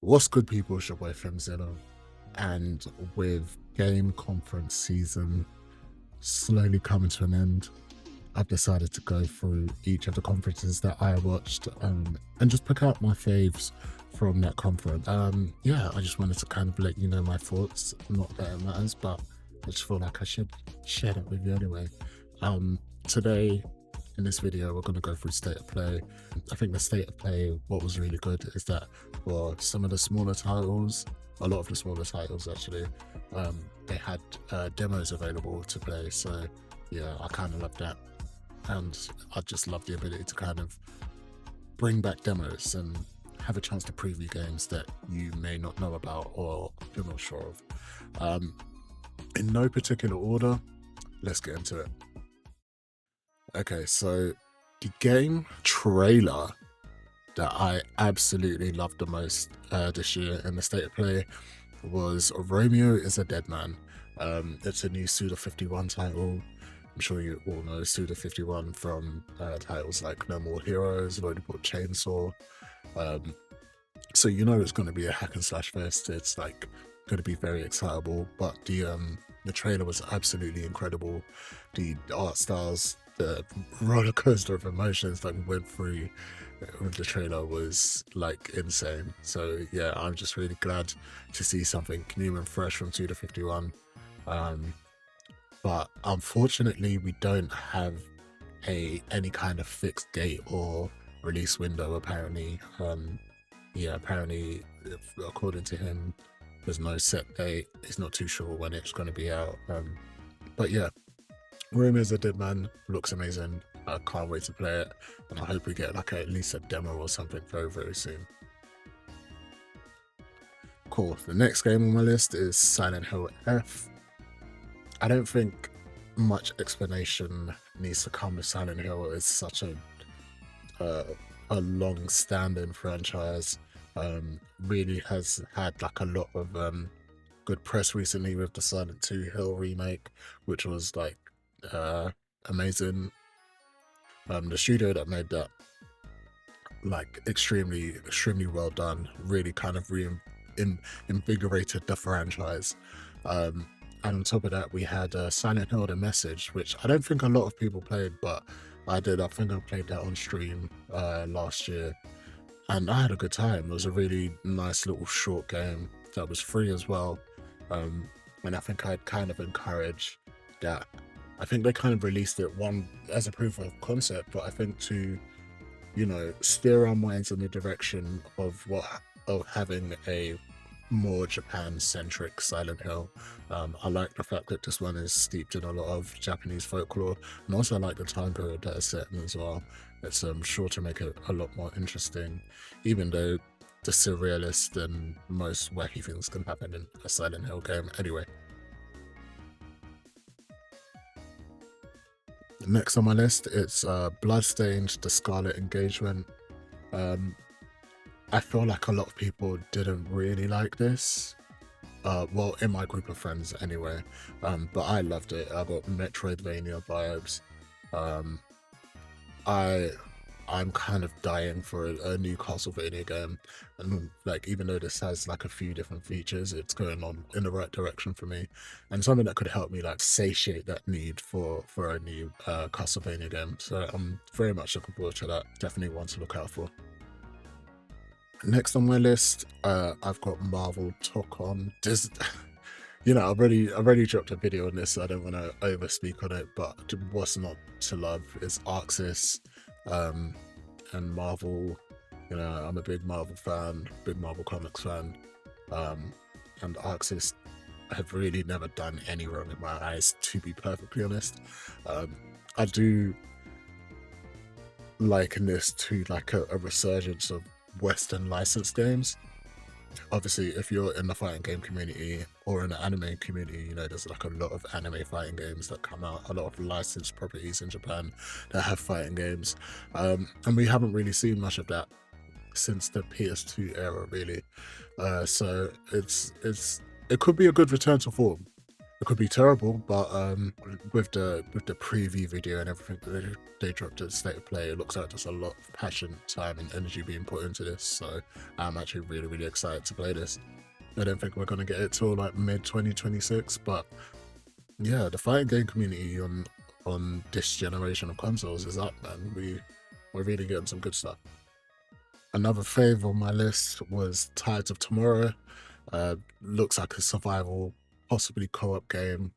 What's good, people? It's your boy Femzilla, and with game conference season slowly coming to an end, I've decided to go through each of the conferences that I watched and just pick out my faves from that conference. Yeah, I just wanted to kind of let you know my thoughts. Not that it matters, but I just feel like I should share that with you anyway. Today in this video, we're going to go through state of play. I think the state of play, what was really good is that for some of the smaller titles, a lot of the smaller titles actually, they had demos available to play. So yeah, I kind of love that. And I just love the ability to kind of bring back demos and have a chance to preview games that you may not know about or you're not sure of. In no particular order, let's get into it. Okay, so the game trailer that I absolutely loved the most this year in the state of play was Romeo is a Dead Man. It's a new Suda51 title. I'm sure you all know Suda51 from titles like No More Heroes, Lollipop Chainsaw. So you know it's going to be a hack and slash fest. It's like going to be very excitable. But the trailer was absolutely incredible. The art styles, the roller coaster of emotions that we went through with the trailer was like insane. So yeah, I'm just really glad to see something new and fresh from Suda51. But unfortunately, we don't have any kind of fixed date or release window. Apparently, yeah, apparently, according to him, there's no set date. He's not too sure when it's going to be out. But yeah, Room is a Dead Man looks amazing. I can't wait to play it, and I hope we get like at least a demo or something very, very soon. Cool. The next game on my list is Silent Hill F. I don't think much explanation needs to come with Silent Hill. It's such a long-standing franchise. Really has had like a lot of good press recently with the Silent 2 Hill remake, which was like amazing. The studio that made that, like, extremely well done. Really kind of invigorated the franchise. And on top of that, we had Silent Hill: The Message, which I don't think a lot of people played, but I did. I think I played that on stream last year, and I had a good time. It was a really nice little short game that was free as well. And I think I'd kind of encourage that. I think they kind of released it one as a proof of concept, but I think to, you know, steer our minds in the direction of having a more Japan-centric Silent Hill. I like the fact that this one is steeped in a lot of Japanese folklore, and also I like the time period that it's set in as well. It's sure to make it a lot more interesting, even though the surrealist and most wacky things can happen in a Silent Hill game anyway. Next on my list, it's Bloodstained: The Scarlet Engagement. I feel like a lot of people didn't really like this. Well, in my group of friends anyway. But I loved it. I got Metroidvania vibes. Um, I I'm kind of dying for a new Castlevania game, and like even though this has like a few different features, it's going on in the right direction for me, and something that could help me like satiate that need for a new Castlevania game. So I'm very much looking forward to that. Definitely one to look out for. Next on my list, I've got Marvel Tokon. Just, you know, I've already dropped a video on this, so I don't want to overspeak on it. But what's not to love is Arxis, and Marvel. You know, I'm a big Marvel fan, big Marvel Comics fan, and Arxis have really never done any wrong in my eyes, to be perfectly honest. I do liken this to like a resurgence of Western licensed games. Obviously, if you're in the fighting game community or in the anime community, you know there's like a lot of anime fighting games that come out, a lot of licensed properties in Japan that have fighting games, and we haven't really seen much of that since the PS2 era, really. So it could be a good return to form. it could be terrible, but with the preview video and everything that they dropped at State of Play, it looks like there's a lot of passion, time, and energy being put into this. So I'm actually really excited to play this. I don't think we're gonna get it till like mid 2026, but yeah, the fighting game community on this generation of consoles is up, man. We're really getting some good stuff. Another fave on my list was Tides of Tomorrow. Looks like a survival, possibly co-op game,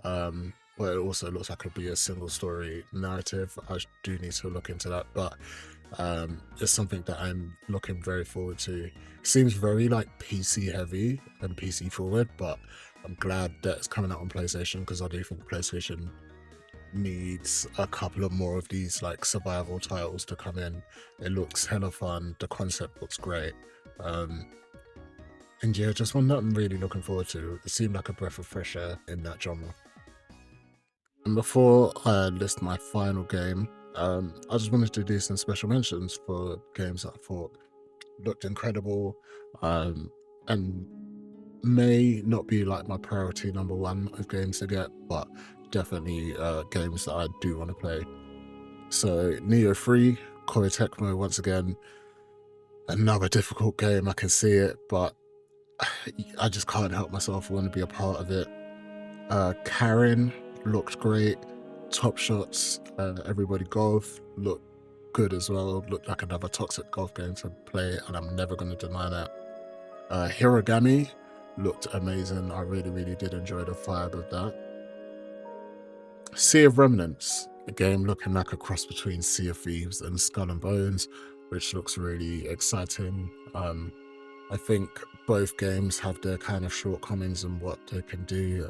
but it also looks like it'll be a single story narrative. I do need to look into that, but it's something that I'm looking very forward to. It seems very like PC heavy and PC forward, but I'm glad that it's coming out on PlayStation, because I do think PlayStation needs a couple of more of these like survival titles to come in. It looks hella fun, the concept looks great, and yeah, just one that I'm really looking forward to. It seemed like a breath of fresh air in that genre. And before I list my final game, I just wanted to do some special mentions for games that I thought looked incredible, and may not be like my priority number one of games to get, but definitely games that I do want to play. So Neo 3, Koei Tecmo, once again, another difficult game. I can see it, but I just can't help myself. I want to be a part of it. Karen looked great. Top Shots, Everybody Golf looked good as well. Looked like another toxic golf game to play, and I'm never going to deny that. Hirogami looked amazing. I really did enjoy the vibe of that. Sea of Remnants, a game looking like a cross between Sea of Thieves and Skull and Bones, which looks really exciting. I think both games have their kind of shortcomings in what they can do,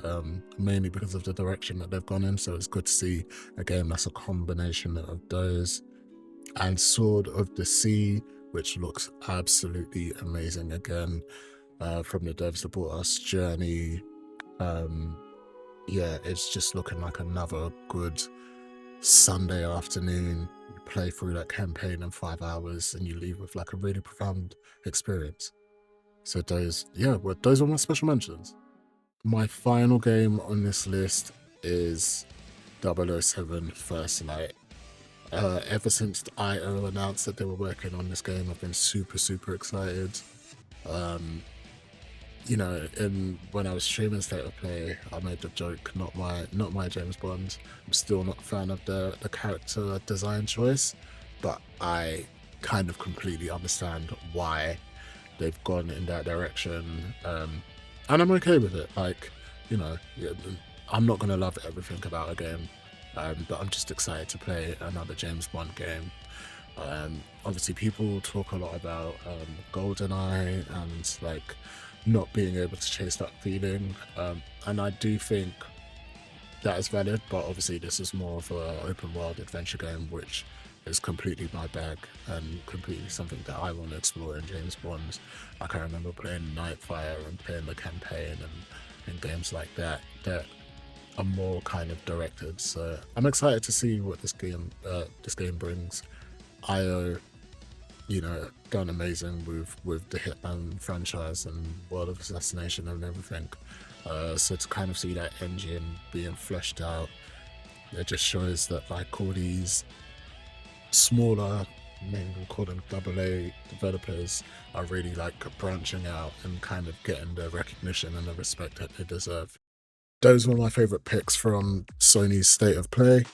mainly because of the direction that they've gone in. So it's good to see a game that's a combination of those. And Sword of the Sea, which looks absolutely amazing again, from the devs that brought us Journey. Yeah, it's just looking like another good Sunday afternoon. You play through that campaign in 5 hours and you leave with like a really profound experience. So those are my special mentions. My final game on this list is 007 First Light. Ever since IO announced that they were working on this game, I've been super excited. You know, when I was streaming State of Play, I made the joke, not my James Bond. I'm still not a fan of the character design choice, but I kind of completely understand why they've gone in that direction, and I'm okay with it. Like, you know, I'm not gonna love everything about a game, but I'm just excited to play another James Bond game. Obviously, people talk a lot about GoldenEye and like not being able to chase that feeling, and I do think that is valid, but obviously this is more of an open world adventure game, which is completely my bag and completely something that I want to explore in James Bond. Like, I remember playing Nightfire and playing the campaign and games like that are more kind of directed. So I'm excited to see what this game brings. IO, you know, done amazing with the Hitman franchise and World of Assassination and everything. So to kind of see that engine being fleshed out, it just shows that like all these smaller, maybe we'll call them AA developers, are really like branching out and kind of getting the recognition and the respect that they deserve. Those were my favorite picks from Sony's State of Play.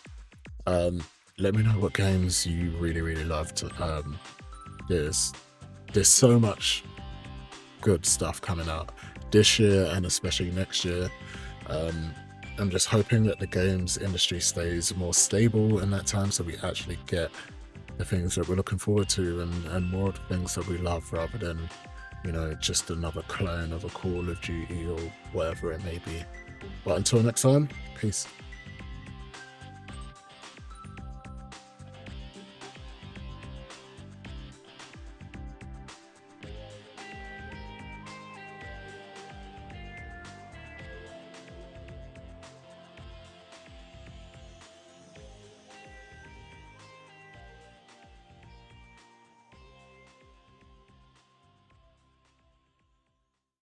Let me know what games you really loved. There's so much good stuff coming out this year and especially next year. I'm just hoping that the games industry stays more stable in that time, so we actually get the things that we're looking forward to and more of the things that we love, rather than, you know, just another clone of a Call of Duty or whatever it may be. But until next time, peace.